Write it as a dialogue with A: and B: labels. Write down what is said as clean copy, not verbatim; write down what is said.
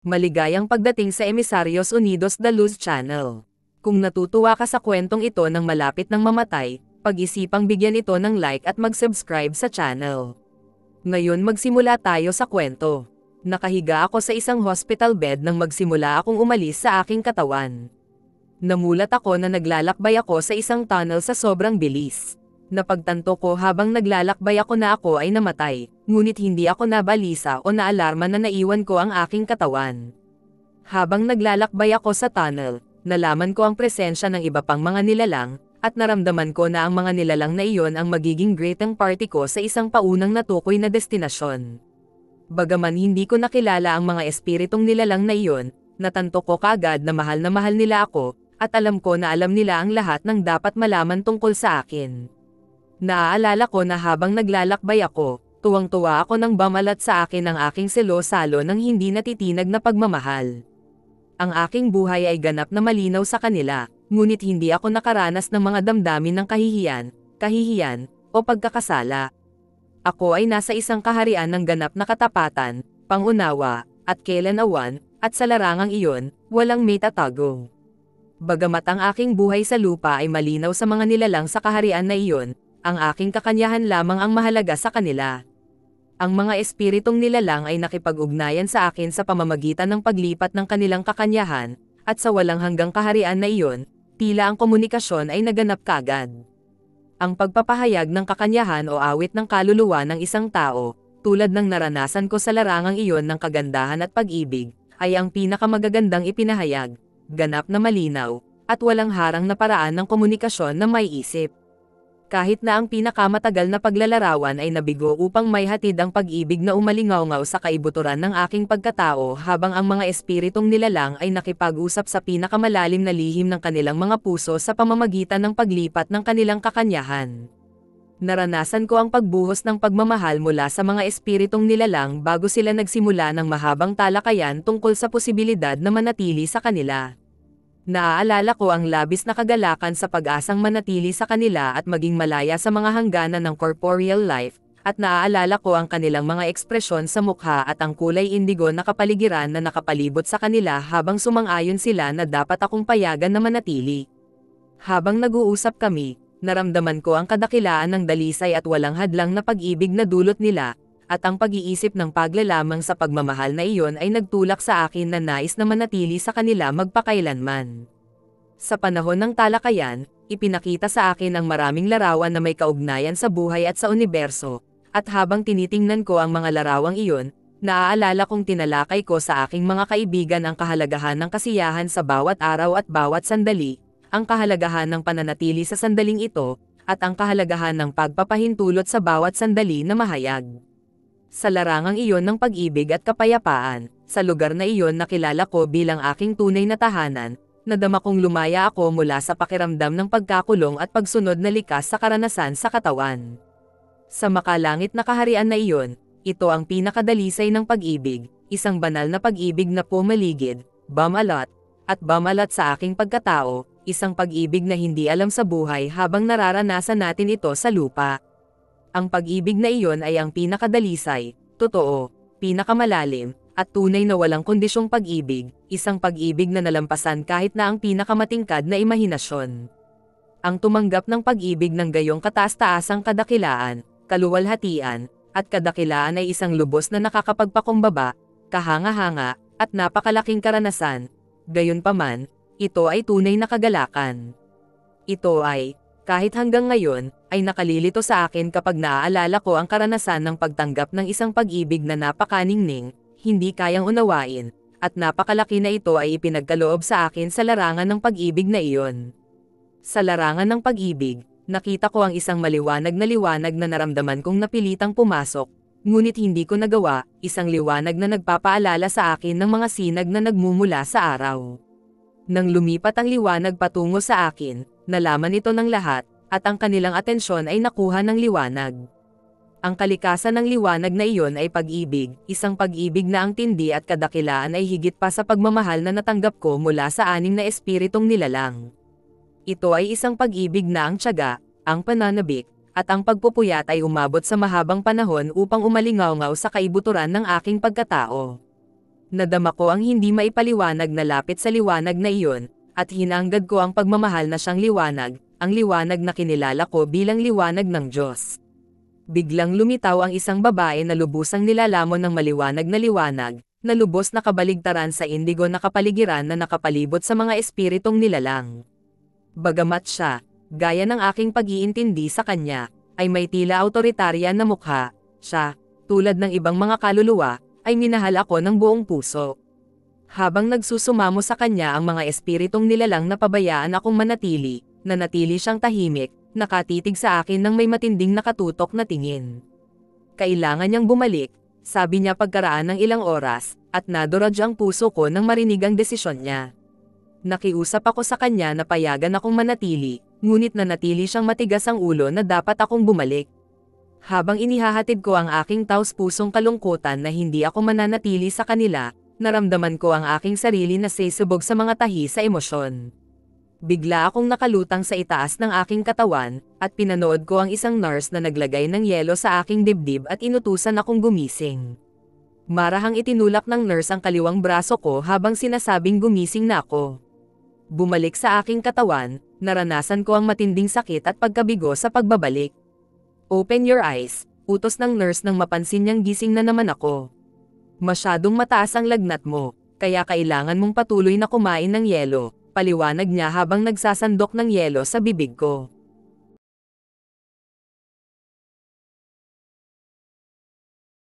A: Maligayang pagdating sa Emisarios Unidos da Luz Channel. Kung natutuwa ka sa kwentong ito ng malapit ng mamatay, pag-isipang bigyan ito ng like at mag-subscribe sa channel. Ngayon magsimula tayo sa kwento. Nakahiga ako sa isang hospital bed nang magsimula akong umalis sa aking katawan. Namulat ako na naglalakbay ako sa isang tunnel sa sobrang bilis. Napagtanto ko habang naglalakbay ako na ako ay namatay, ngunit hindi ako nabalisa o naalarma na naiwan ko ang aking katawan. Habang naglalakbay ako sa tunnel, nalaman ko ang presensya ng iba pang mga nilalang, at naramdaman ko na ang mga nilalang na iyon ang magiging greeting party ko sa isang paunang natukoy na destinasyon. Bagaman hindi ko nakilala ang mga espiritong nilalang na iyon, natanto ko kaagad na mahal nila ako, at alam ko na alam nila ang lahat ng dapat malaman tungkol sa akin. Naaalala ko na habang naglalakbay ako, tuwang-tuwa ako nang bamalat sa akin ang aking selo-salo ng hindi natitinag na pagmamahal. Ang aking buhay ay ganap na malinaw sa kanila, ngunit hindi ako nakaranas ng mga damdamin ng kahihiyan, o pagkakasala. Ako ay nasa isang kaharian ng ganap na katapatan, pangunawa, at kailanawan, at sa larangang iyon, walang may tatago. Bagamat ang aking buhay sa lupa ay malinaw sa mga nilalang sa kaharian na iyon, ang aking kakanyahan lamang ang mahalaga sa kanila. Ang mga espiritong nilalang ay nakipag-ugnayan sa akin sa pamamagitan ng paglipat ng kanilang kakanyahan, at sa walang hanggang kaharian na iyon, tila ang komunikasyon ay naganap kaagad. Ang pagpapahayag ng kakanyahan o awit ng kaluluwa ng isang tao, tulad ng naranasan ko sa larangang iyon ng kagandahan at pag-ibig, ay ang pinakamagagandang ipinahayag, ganap na malinaw, at walang harang na paraan ng komunikasyon na may isip. Kahit na ang pinakamatagal na paglalarawan ay nabigo upang may hatid ang pag-ibig na umalingaw-ngaw sa kaibuturan ng aking pagkatao habang ang mga espiritong nilalang ay nakipag-usap sa pinakamalalim na lihim ng kanilang mga puso sa pamamagitan ng paglipat ng kanilang kakanyahan. Naranasan ko ang pagbuhos ng pagmamahal mula sa mga espiritong nilalang bago sila nagsimula ng mahabang talakayan tungkol sa posibilidad na manatili sa kanila. Naaalala ko ang labis na kagalakan sa pag-asang manatili sa kanila at maging malaya sa mga hangganan ng corporeal life, at naaalala ko ang kanilang mga ekspresyon sa mukha at ang kulay indigo na kapaligiran na nakapalibot sa kanila habang sumang-ayon sila na dapat akong payagan na manatili. Habang nag-uusap kami, naramdaman ko ang kadakilaan ng dalisay at walang hadlang na pag-ibig na dulot nila, at ang pag-iisip ng paglalamang sa pagmamahal na iyon ay nagtulak sa akin na nais na manatili sa kanila magpakailanman. Sa panahon ng talakayan, ipinakita sa akin ang maraming larawan na may kaugnayan sa buhay at sa universo, at habang tinitingnan ko ang mga larawang iyon, naaalala kong tinalakay ko sa aking mga kaibigan ang kahalagahan ng kasiyahan sa bawat araw at bawat sandali, ang kahalagahan ng pananatili sa sandaling ito, at ang kahalagahan ng pagpapahintulot sa bawat sandali na mahayag. Sa larangang iyon ng pag-ibig at kapayapaan, sa lugar na iyon nakilala ko bilang aking tunay na tahanan, nadama kong lumaya ako mula sa pakiramdam ng pagkakulong at pagsunod na likas sa karanasan sa katawan. Sa makalangit na kaharian na iyon, ito ang pinakadalisay ng pag-ibig, isang banal na pag-ibig na pumaligid, bumalat sa aking pagkatao, isang pag-ibig na hindi alam sa buhay habang nararanasan natin ito sa lupa. Ang pag-ibig na iyon ay ang pinakadalisay, totoo, pinakamalalim, at tunay na walang kondisyong pag-ibig, isang pag-ibig na nalampasan kahit na ang pinakamatingkad na imahinasyon. Ang tumanggap ng pag-ibig ng gayong kataas-taasang kadakilaan, kaluwalhatian, at kadakilaan ay isang lubos na nakakapagpakumbaba, kahanga-hanga, at napakalaking karanasan. Gayunpaman, ito ay tunay na kagalakan. Ito ay, kahit hanggang ngayon, ay nakalilito sa akin kapag naaalala ko ang karanasan ng pagtanggap ng isang pag-ibig na napakaningning, hindi kayang unawain, at napakalaki na ito ay ipinagkaloob sa akin sa larangan ng pag-ibig na iyon. Sa larangan ng pag-ibig, nakita ko ang isang maliwanag na naramdaman kong napilitang pumasok, ngunit hindi ko nagawa, isang liwanag na nagpapaalala sa akin ng mga sinag na nagmumula sa araw. Nang lumipat ang liwanag patungo sa akin, nalaman ito ng lahat, at ang kanilang atensyon ay nakuha ng liwanag. Ang kalikasan ng liwanag na iyon ay pag-ibig, isang pag-ibig na ang tindi at kadakilaan ay higit pa sa pagmamahal na natanggap ko mula sa 6 na espiritong nilalang. Ito ay isang pag-ibig na ang tiyaga, ang pananabik, at ang pagpupuyat ay umabot sa mahabang panahon upang umalingaw-ngaw sa kaibuturan ng aking pagkatao. Nadama ko ang hindi maipaliwanag na lapit sa liwanag na iyon, at hinanggad ko ang pagmamahal na siyang liwanag, ang liwanag na kinilala ko bilang liwanag ng Diyos. Biglang lumitaw ang isang babae na lubusang nilalamon ng maliwanag na liwanag, na lubos na kabaligtaran sa indigo na kapaligiran na nakapalibot sa mga espiritong nilalang. Bagamat siya, gaya ng aking pag-iintindi sa kanya, ay may tila autoritaryan na mukha, siya, tulad ng ibang mga kaluluwa, ay minahal ako ng buong puso. Habang nagsusumamo sa kanya ang mga espiritong nilalang na pabayaan akong manatili, nanatili siyang tahimik, nakatitig sa akin ng may matinding nakatutok na tingin. Kailangan niyang bumalik, sabi niya pagkaraan ng ilang oras, at nadurog ang puso ko nang marinig ang desisyon niya. Nakiusap ako sa kanya na payagan akong manatili, ngunit nanatili siyang matigas ang ulo na dapat akong bumalik. Habang inihahatid ko ang aking taos-pusong kalungkutan na hindi ako mananatili sa kanila, naramdaman ko ang aking sarili na sisubog sa mga tahi sa emosyon. Bigla akong nakalutang sa itaas ng aking katawan, at pinanood ko ang isang nurse na naglagay ng yelo sa aking dibdib at inutusan akong gumising. Marahang itinulak ng nurse ang kaliwang braso ko habang sinasabing gumising na ako. Bumalik sa aking katawan, naranasan ko ang matinding sakit at pagkabigo sa pagbabalik. "Open your eyes," utos ng nurse nang mapansin niyang gising na naman ako. "Masyadong mataas ang lagnat mo, kaya kailangan mong patuloy na kumain ng yelo," paliwanag niya habang nagsasandok ng yelo sa bibig ko.